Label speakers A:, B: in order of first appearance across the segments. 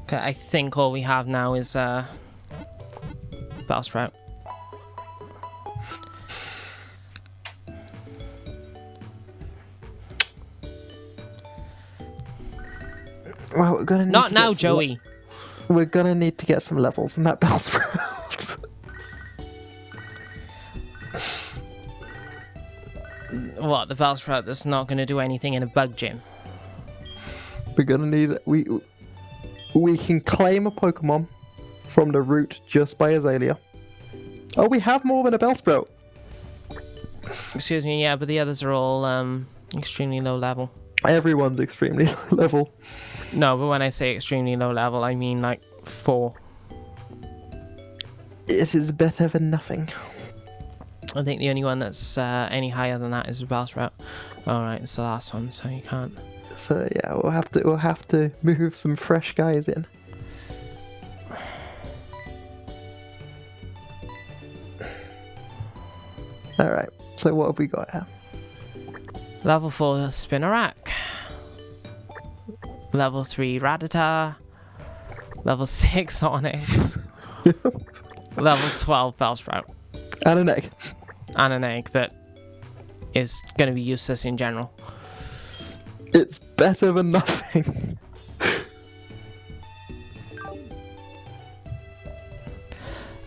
A: Okay, I think all we have now is Bellsprout.
B: Well, we're gonna need
A: Not
B: to
A: now,
B: get
A: Joey.
B: we're gonna need to get some levels in that Bellsprout.
A: What, the Bellsprout that's not going to do anything in a bug gym?
B: We're gonna need we can claim a Pokemon from the route just by Azalea. Oh, we have more than a Bellsprout.
A: Excuse me, yeah, but the others are all extremely low level.
B: Everyone's extremely low level.
A: No, but when I say extremely low level, I mean like 4.
B: It is better than nothing.
A: I think the only one that's any higher than that is the Bellsprout. Alright, it's the last one, so you can't.
B: So yeah, we'll have to move some fresh guys in. Alright, so what have we got here?
A: Level 4 Spinarak. Level 3 Rattata. Level 6 Onyx. Level 12 Bellsprout.
B: And an egg.
A: And an egg that is going to be useless in general.
B: It's better than nothing.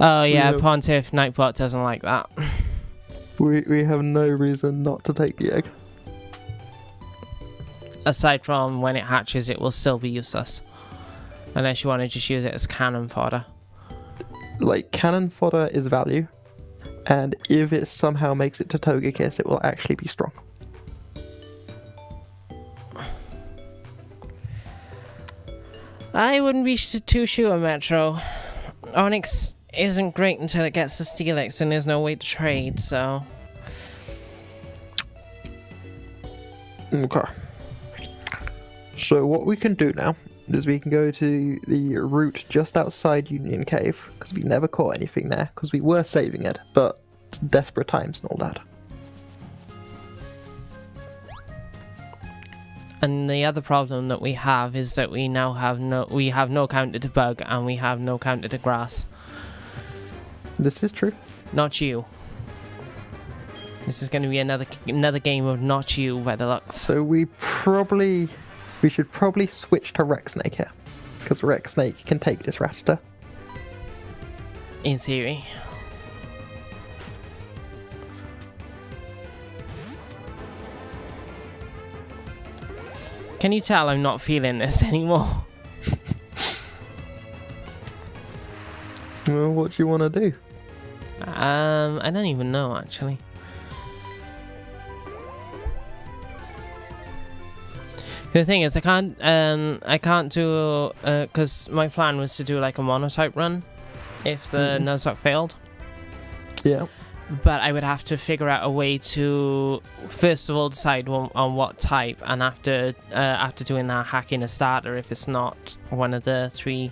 A: Oh yeah, Pontiff Nightbot doesn't like that.
B: We have no reason not to take the egg.
A: Aside from when it hatches, it will still be useless. Unless you want to just use it as cannon fodder.
B: Like, cannon fodder is value. And if it somehow makes it to Togekiss, it will actually be strong.
A: I wouldn't be too sure, Metro. Onyx isn't great until it gets to Steelix and there's no way to trade, so...
B: Okay. So what we can do now is we can go to the route just outside Union Cave, because we never caught anything there, because we were saving it, but desperate times and all that.
A: And the other problem that we have is that we now have no counter to bug and we have no counter to grass.
B: This is true.
A: Not you. This is going to be another game of not you by the looks.
B: So we should probably switch to Reksnek here, because Reksnek can take this Rattata.
A: In theory. Can you tell I'm not feeling this anymore?
B: Well, what do you want to do?
A: I don't even know actually. The thing is, I can't do because my plan was to do like a monotype run if the Nuzlocke failed.
B: Yeah.
A: But I would have to figure out a way to first of all decide on what type, and after doing that, hack in a starter if it's not one of the 3.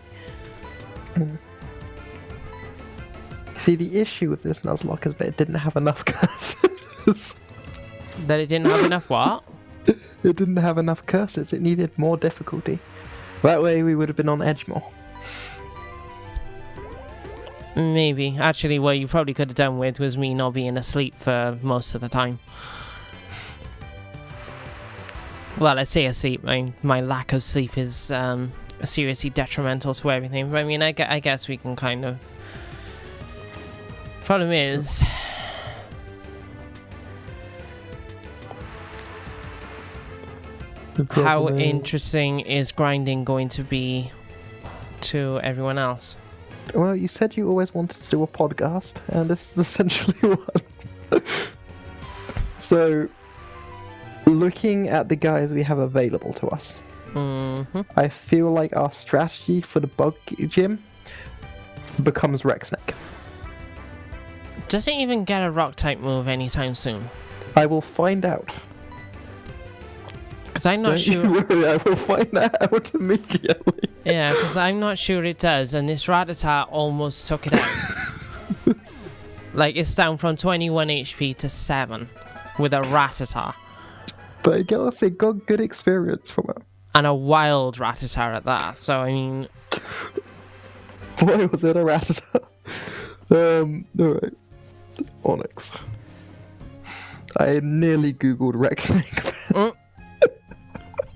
B: See, the issue with this Nuzlocke is that it didn't have enough curses.
A: That it didn't have enough what?
B: It didn't have enough curses. It needed more difficulty. That way we would have been on edge more.
A: Maybe. Actually, what you probably could have done with was me not being asleep for most of the time. Well, I say asleep. My lack of sleep is seriously detrimental to everything. But I mean, I guess we can kind of... Problem is... How interesting is grinding going to be to everyone else?
B: Well, you said you always wanted to do a podcast, and this is essentially one. So, looking at the guys we have available to us, I feel like our strategy for the bug gym becomes Reksnek.
A: Does it even get a rock type move anytime soon?
B: I will find out.
A: Because I'm not sure.
B: Don't you worry, I will find that out immediately.
A: Yeah, because I'm not sure it does, and this Rattata almost took it out. Like, it's down from 21 HP to 7 with a Rattata.
B: But I gotta say, got good experience from it.
A: And a wild Rattata at that, so I mean...
B: Boy, was it a Rattata. Alright. Onyx. I nearly googled Reksnek.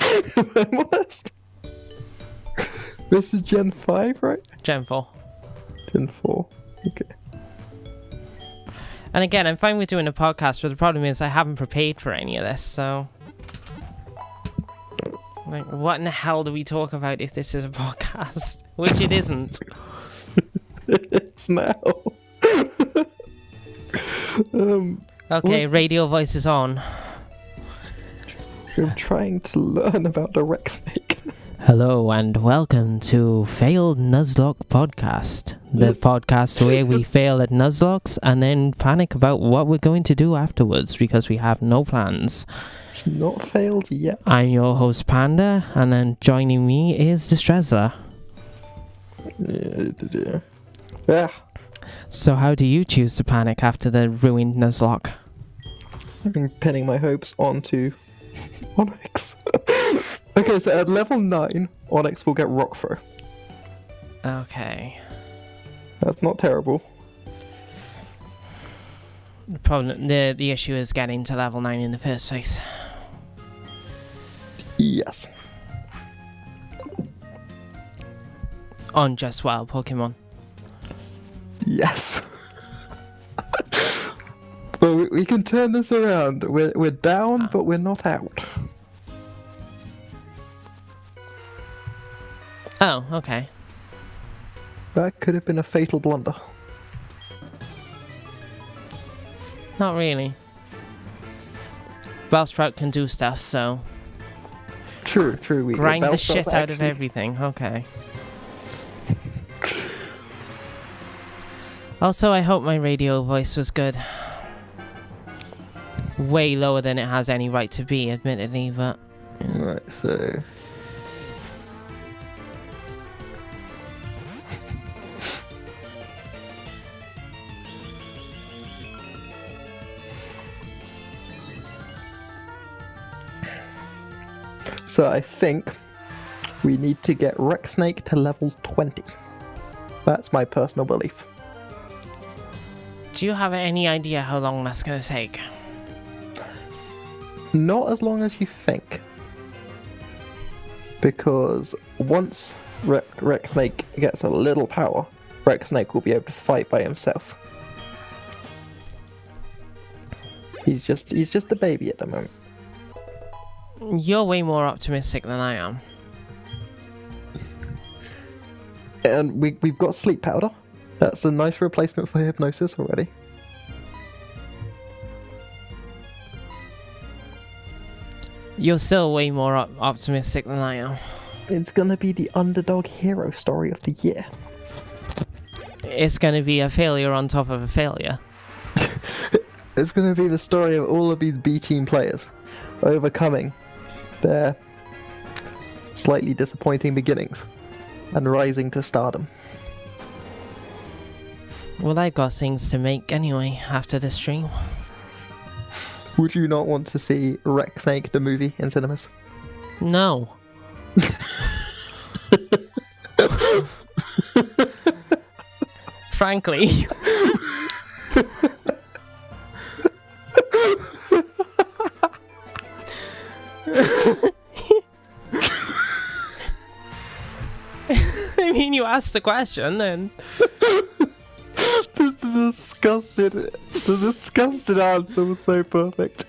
B: If I'm honest. This is Gen 5, right?
A: Gen 4.
B: Gen 4. Okay.
A: And again, I'm fine with doing a podcast, but the problem is I haven't prepared for any of this, so... Like, what in the hell do we talk about if this is a podcast? Which it isn't.
B: It's now.
A: Okay, radio voice is on.
B: I'm trying to learn about the Reksnek.
A: Hello and welcome to Failed Nuzlocke Podcast. The podcast where we fail at Nuzlocks and then panic about what we're going to do afterwards because we have no plans.
B: It's not failed yet.
A: I'm your host Panda, and then joining me is Distranda.
B: Yeah.
A: So how do you choose to panic after the ruined Nuzlocke?
B: I'm pinning my hopes onto Onyx. Okay, so at level 9, Onyx will get Rock Throw.
A: Okay.
B: That's not terrible.
A: The problem, the issue is getting to level 9 in the first place.
B: Yes.
A: On just wild Pokemon.
B: Yes. But we can turn this around. We're down, but we're not out.
A: Oh, okay.
B: That could have been a fatal blunder.
A: Not really. Bellsprout can do stuff, so...
B: True. We
A: grind the shit out of everything, okay. Also, I hope my radio voice was good. Way lower than it has any right to be, admittedly, but...
B: Right, so... So I think we need to get Reksnek to level 20. That's my personal belief.
A: Do you have any idea how long that's going to take?
B: Not as long as you think. Because once Reksnek gets a little power, Reksnek will be able to fight by himself. He's just a baby at the moment.
A: You're way more optimistic than I am.
B: And we've got sleep powder. That's a nice replacement for hypnosis already.
A: You're still way more optimistic than I am.
B: It's gonna be the underdog hero story of the year.
A: It's going to be a failure on top of a failure.
B: It's gonna be the story of all of these B team players overcoming their slightly disappointing beginnings and rising to stardom.
A: Well, I've got things to make anyway after the stream.
B: Would you not want to see Reksnek the movie in cinemas?
A: No. Frankly. I mean, you asked the question, then.
B: The disgusted answer was so perfect.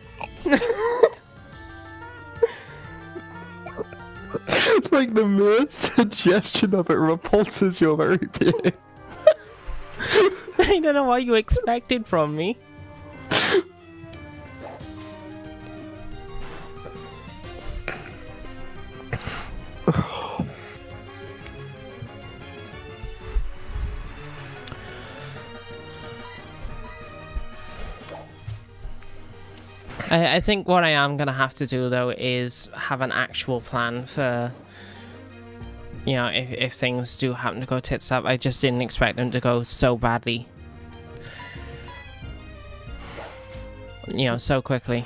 B: Like the mere suggestion of it repulses your very being.
A: I don't know what you expected from me. I think what I am going to have to do, though, is have an actual plan for, you know, if things do happen to go tits up. I just didn't expect them to go so badly. You know, so quickly.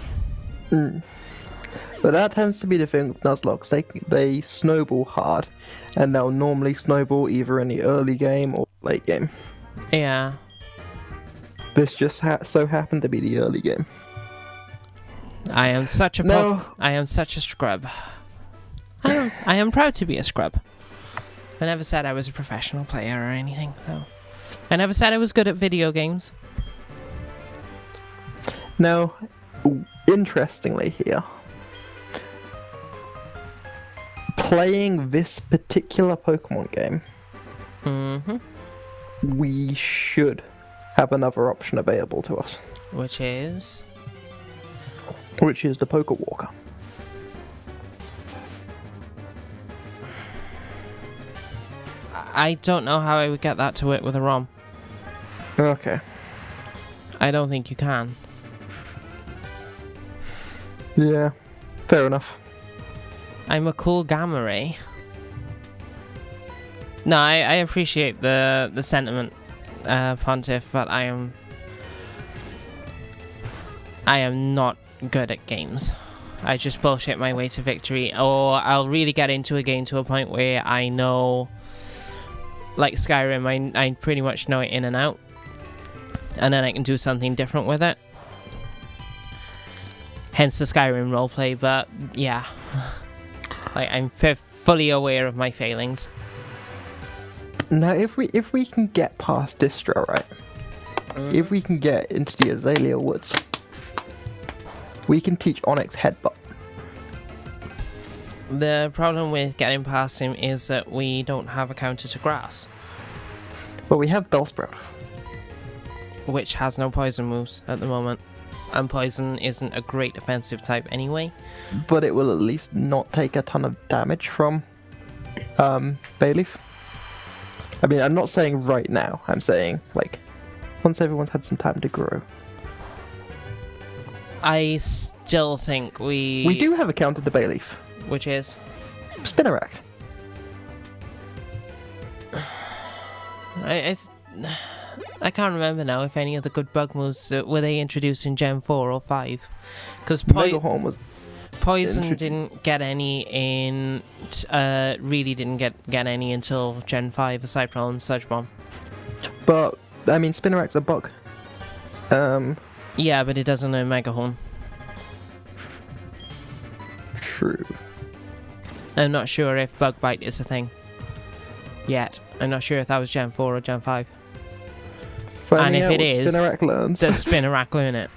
B: But that tends to be the thing with Nuzlocke. They snowball hard, and they'll normally snowball either in the early game or late game.
A: Yeah.
B: This just so happened to be the early game.
A: I am such a I am such a scrub. I am proud to be a scrub. I never said I was a professional player or anything. No. I never said I was good at video games.
B: Now, interestingly here, playing this particular Pokemon game, we should have another option available to us.
A: Which is
B: the Poke Walker.
A: I don't know how I would get that to work with a ROM.
B: Okay.
A: I don't think you can.
B: Yeah, fair enough.
A: I'm a cool gamma ray. No, I appreciate the sentiment, Pontiff, but I am not good at games. I just bullshit my way to victory, or I'll really get into a game to a point where I know, like Skyrim, I pretty much know it in and out, and then I can do something different with it. Hence the Skyrim roleplay, but yeah, like I'm fully aware of my failings.
B: Now, if we can get past Distra, right? If we can get into the Azalea Woods, we can teach Onyx Headbutt.
A: The problem with getting past him is that we don't have a counter to grass.
B: But we have Bellsprout.
A: Which has no poison moves at the moment. And poison isn't a great defensive type anyway.
B: But it will at least not take a ton of damage from Bayleaf. I mean, I'm not saying right now. I'm saying, like, once everyone's had some time to grow.
A: I still think we
B: do have a counter to Bayleaf.
A: Which is?
B: Spinnerack.
A: I can't remember now if any of the good bug moves were they introduced in Gen 4 or 5. Because Poison didn't get any in... really didn't get any until Gen 5, aside from Sludge Bomb.
B: But, I mean, Spinnerack's a bug.
A: Yeah, but it doesn't know Mega Horn.
B: True.
A: I'm not sure if Bug Bite is a thing. Yet. I'm not sure if that was Gen 4 or Gen 5. And if it is, does Spinnerack learn it?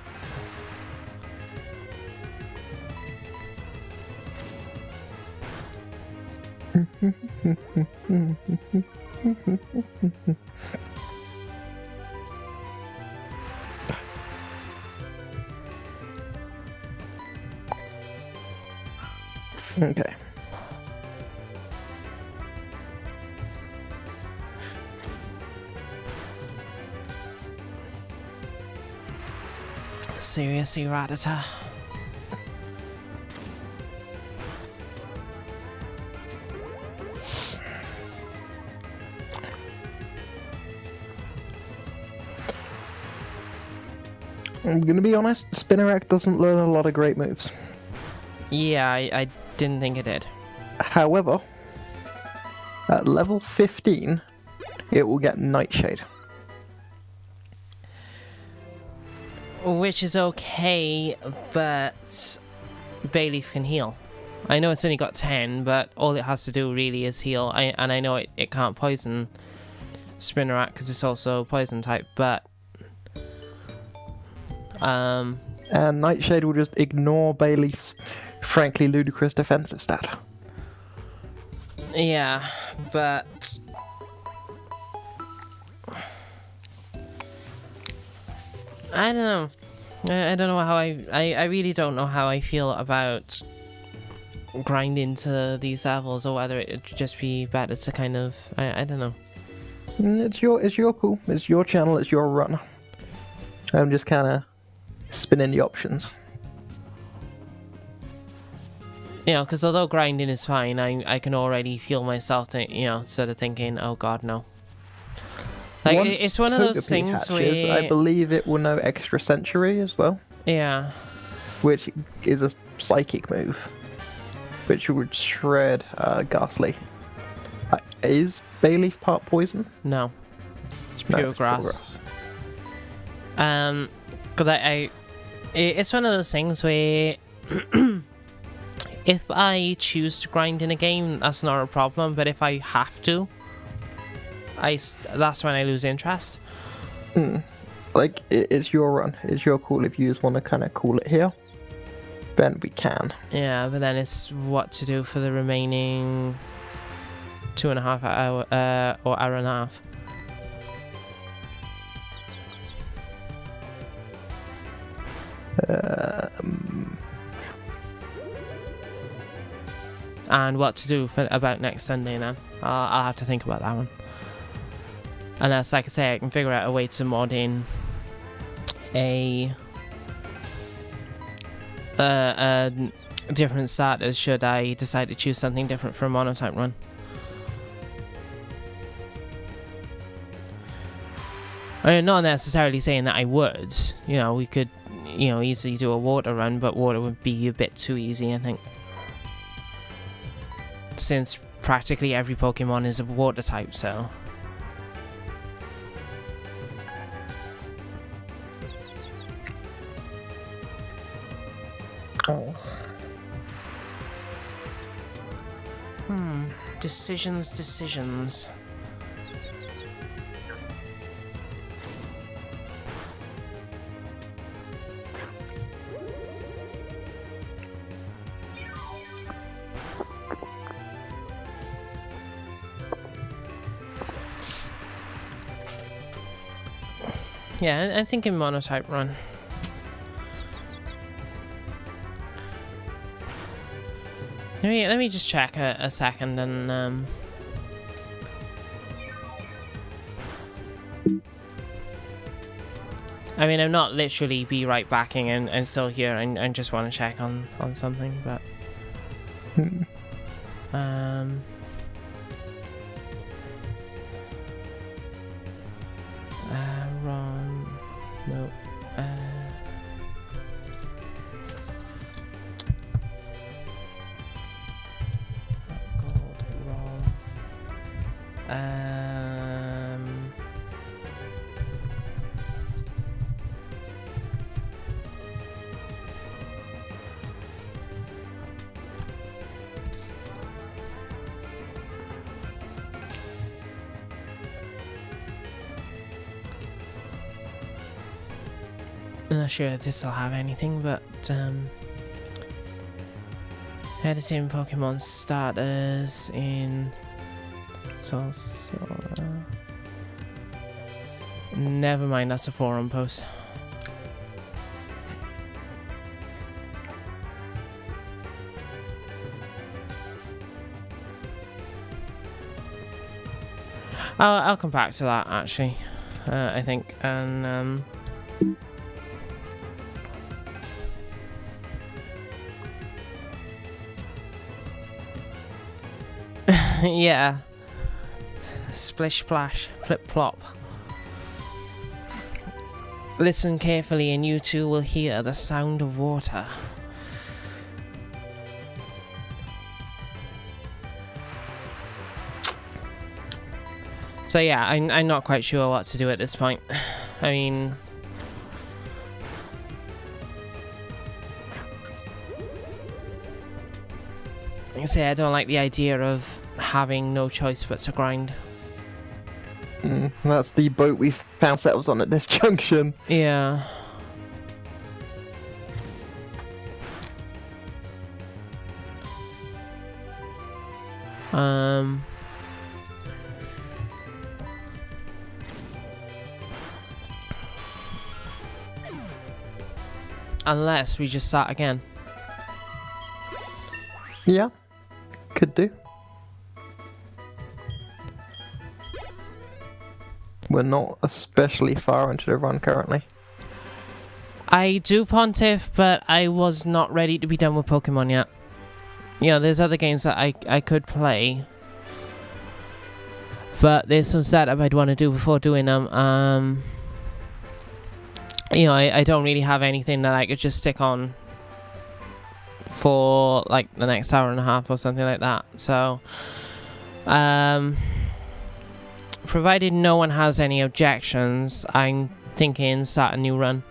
B: Okay.
A: Seriously, Rattata.
B: I'm gonna be honest, Spinnerack doesn't learn a lot of great moves.
A: Yeah, I didn't think it did.
B: However, at level 15, it will get Nightshade.
A: Which is okay, but Bayleaf can heal. I know it's only got 10, but all it has to do really is heal. And I know it can't poison Spinnerack because it's also poison type, but...
B: And Nightshade will just ignore Bayleaf's frankly ludicrous defensive stat.
A: Yeah, but... I don't know. I don't know how I really don't know how I feel about grinding to these levels, or whether it'd just be better to kind of... I don't know.
B: It's your call. It's your channel. It's your run. I'm just kind of spinning the options.
A: You know, because although grinding is fine, I can already feel myself, sort of thinking, oh god, no. Like,
B: once
A: it's one of those things
B: hatches, where... I believe it will know Extra Century as well.
A: Yeah.
B: Which is a psychic move, which would shred Ghastly. Is Bayleaf part poison?
A: No. It's
B: No,
A: pure
B: it's
A: grass. Because it's one of those things where if I choose to grind in a game, that's not a problem. But if I have to, that's when I lose interest.
B: Like, it's your run. It's your call. If you just want to kind of call it here, then we can.
A: Yeah, but then it's what to do for the remaining 2.5 hour or hour and a half. And what to do about next Sunday then. I'll have to think about that one. Unless, like I say, I can figure out a way to mod in a different starters should I decide to choose something different for a monotype run. I'm not necessarily saying that I would. You know, we could, easily do a water run, but water would be a bit too easy, I think. Since practically every Pokemon is a water type, so.
B: Oh.
A: Decisions. Yeah, I'm thinking monotype run. Let me just check a second and I mean, I'm not literally be right backing and still here and just want to check on something, but wrong. No. Gold wrong. I'm not sure if this will have anything, but had the same Pokemon starters in never mind, that's a forum post. I'll come back to that actually. I think, and yeah. Splish splash, plip plop. Listen carefully and you too will hear the sound of water. So yeah, I'm not quite sure what to do at this point. I mean, like I say, I don't like the idea of having no choice but to grind.
B: That's the boat we found ourselves on at this junction.
A: Yeah. Unless we just start again.
B: Yeah, could do. We're not especially far into the run currently.
A: I do Pontiff, but I was not ready to be done with Pokemon yet. You know, there's other games that I could play. But there's some setup I'd want to do before doing them. You know, I don't really have anything that I could just stick on for like the next hour and a half or something like that. So, provided no one has any objections, I'm thinking start a new run.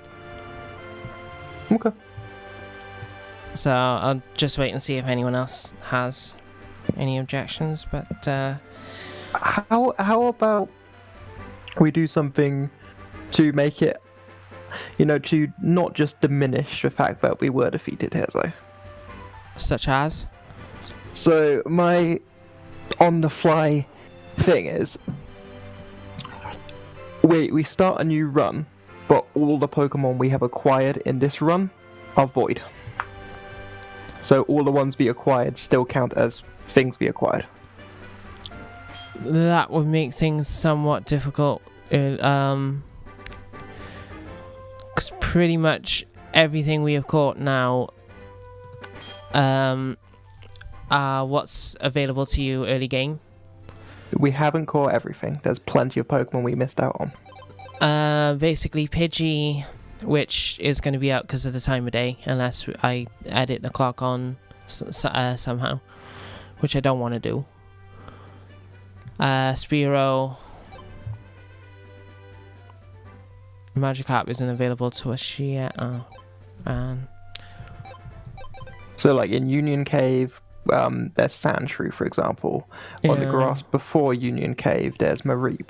B: Okay.
A: So I'll just wait and see if anyone else has any objections. But
B: how about we do something to make it, to not just diminish the fact that we were defeated here, though.
A: such as,
B: So my on-the-fly thing is, we start a new run, but all the Pokemon we have acquired in this run are void. So all the ones we acquired still count as things we acquired.
A: that would make things somewhat difficult. Because pretty much everything we have caught now are what's available to you early game.
B: We haven't caught everything. There's plenty of Pokemon we missed out on.
A: Basically Pidgey, which is going to be out because of the time of day, unless I edit the clock on somehow, which I don't want to do. Spearow, Magikarp isn't available to us yet.
B: So like in Union Cave, there's Sandshrew, for example. On the grass before Union Cave, there's Mareep.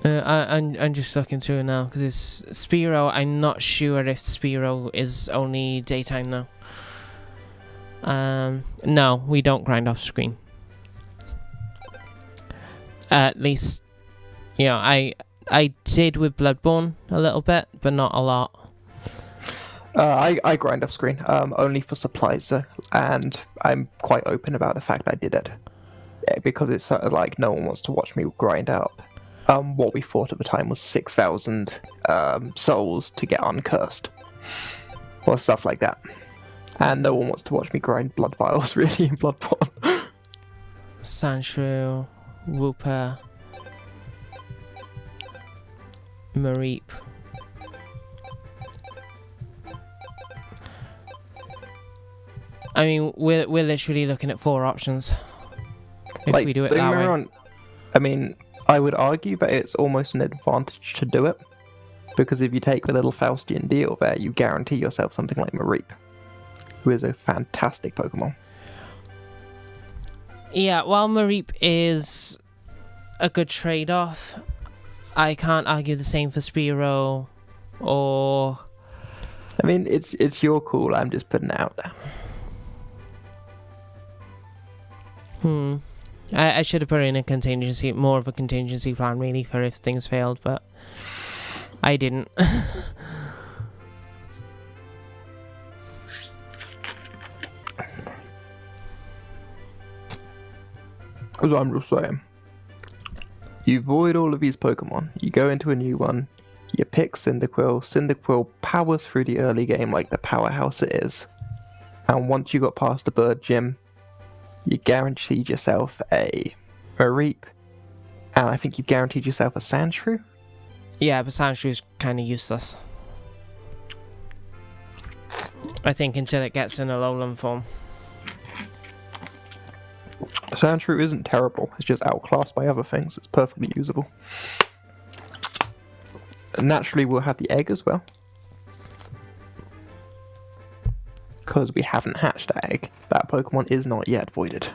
A: I'm just looking through it now because it's Spearow. I'm not sure if Spearow is only daytime now. No, we don't grind off screen. At least, I did with Bloodborne a little bit, but not a lot.
B: I grind off screen, only for supplies, and I'm quite open about the fact I did it. Because it's sort of like no one wants to watch me grind up. What we thought at the time was 6,000 souls to get uncursed. Or stuff like that. And no one wants to watch me grind blood vials, really, in Bloodborne.
A: Sandshrew, Wooper, Mareep. I mean, we're literally looking at 4 options. If we do it that way.
B: I mean, I would argue that it's almost an advantage to do it. Because if you take the little Faustian deal there, you guarantee yourself something like Mareep, who is a fantastic Pokemon.
A: Yeah, while Mareep is a good trade-off, I can't argue the same for Spearow or...
B: I mean, it's your call, I'm just putting it out there.
A: I should have put in more of a contingency plan really for if things failed, but I didn't.
B: Because I'm just saying, you void all of these Pokemon, you go into a new one, you pick Cyndaquil, Cyndaquil powers through the early game like the powerhouse it is, and once you got past the bird gym, you guaranteed yourself a Mareep, and I think you guaranteed yourself a Sandshrew?
A: Yeah, but Sandshrew's kind of useless. I think until it gets in a lowland form.
B: Sandshrew isn't terrible, it's just outclassed by other things, it's perfectly usable. And naturally we'll have the egg as well. Because we haven't hatched that egg, that Pokemon is not yet voided.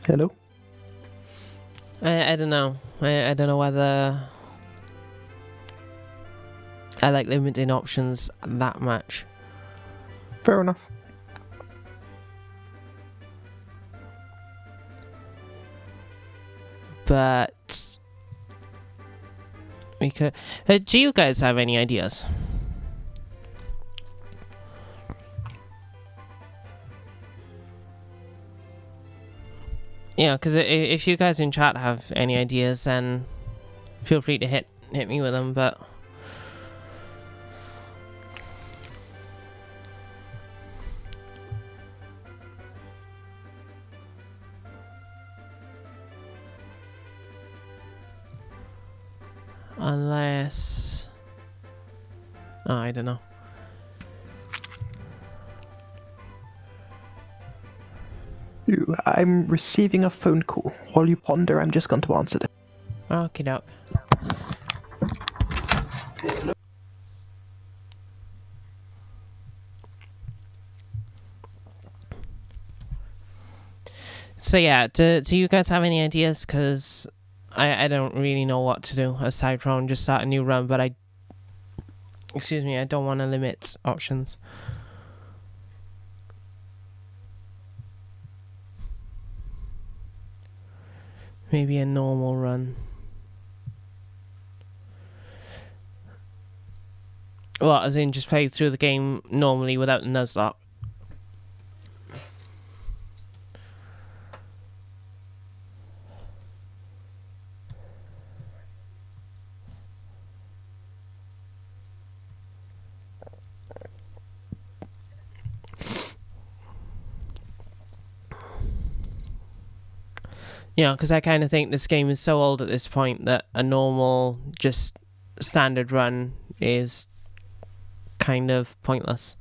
B: Hello?
A: I don't know. I don't know whether I like limiting options that much.
B: Fair enough.
A: But we could. Do you guys have any ideas? Yeah, because if you guys in chat have any ideas, then feel free to hit me with them. But Unless... Oh, I don't know.
B: I'm receiving a phone call. While you ponder, I'm just going to answer it.
A: Okie doke. So yeah, do you guys have any ideas? Because I don't really know what to do aside from just start a new run, but I don't want to limit options. Maybe a normal run. Well, as in just play through the game normally without the Nuzlocke. You know, because I kind of think this game is so old at this point that a normal, just standard run is kind of pointless.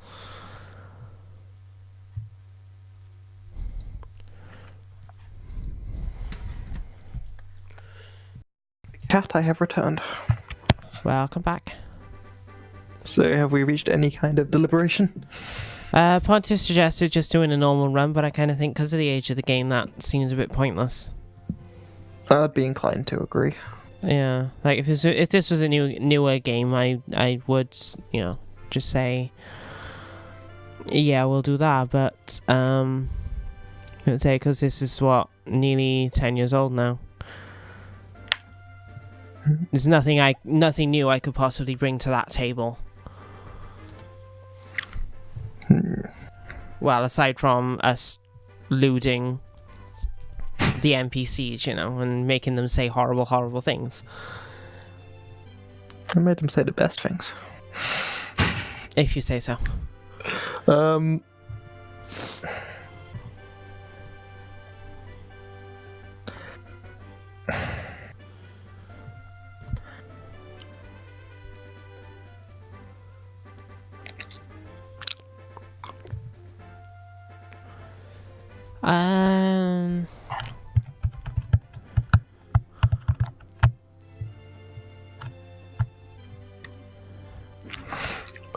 B: Cat, I have returned.
A: Welcome back.
B: So, have we reached any kind of deliberation?
A: Pontius suggested just doing a normal run, but I kind of think because of the age of the game that seems a bit pointless.
B: I'd be inclined to agree.
A: Yeah, like if this was a newer game, I would, you know, just say, yeah, we'll do that. But let's say because this is what nearly 10 years old now. There's nothing new I could possibly bring to that table. Well, aside from us looting the NPCs, you know, and making them say horrible, horrible things.
B: I made them say the best things.
A: If you say so.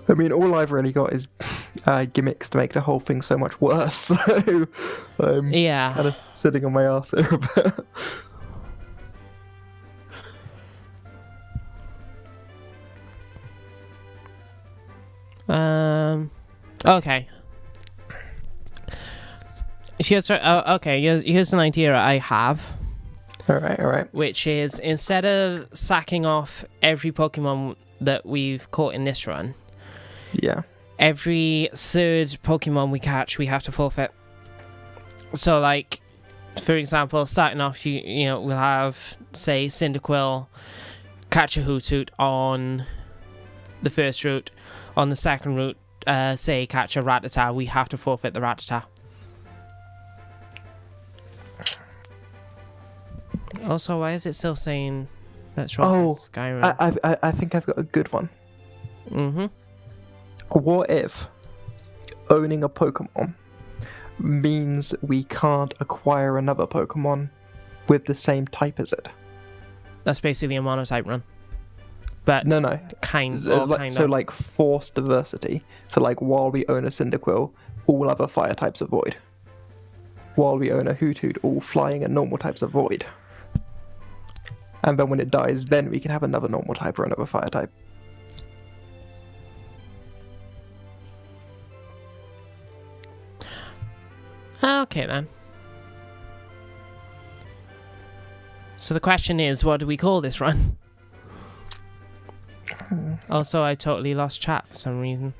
B: I mean, all I've really got is gimmicks to make the whole thing so much worse, so I'm kind of sitting on my arse here a bit.
A: Okay. Here's an idea I have.
B: Alright.
A: Which is, instead of sacking off every Pokemon that we've caught in this run,
B: yeah,
A: every third Pokemon we catch, we have to forfeit. So, like, for example, starting off, you know, we'll have, say, Cyndaquil catch a Hoothoot on the first route. On the second route, say, catch a Rattata, we have to forfeit the Rattata. Also, why is it still saying that's wrong? Skyrim?
B: I think I've got a good one.
A: Mm-hmm.
B: What if owning a Pokemon means we can't acquire another Pokemon with the same type as it?
A: That's basically a monotype run. But
B: no.
A: Kind of.
B: So like forced diversity. So like while we own a Cyndaquil, all other fire types are void. While we own a Hoothoot, all flying and normal types are void. And then when it dies, then we can have another normal type or another fire type.
A: Okay then. So the question is, what do we call this run? Also, I totally lost chat for some reason.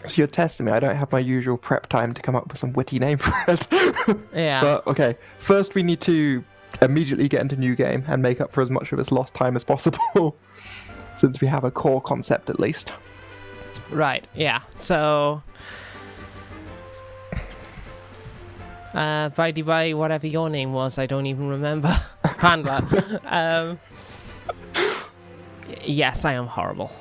B: So you're testing me. I don't have my usual prep time to come up with some witty name for it.
A: Yeah.
B: But okay, first we need to immediately get into new game and make up for as much of its lost time as possible, since we have a core concept at least.
A: Right, yeah. So, by the way, whatever your name was, I don't even remember. Panda. Yes, I am horrible.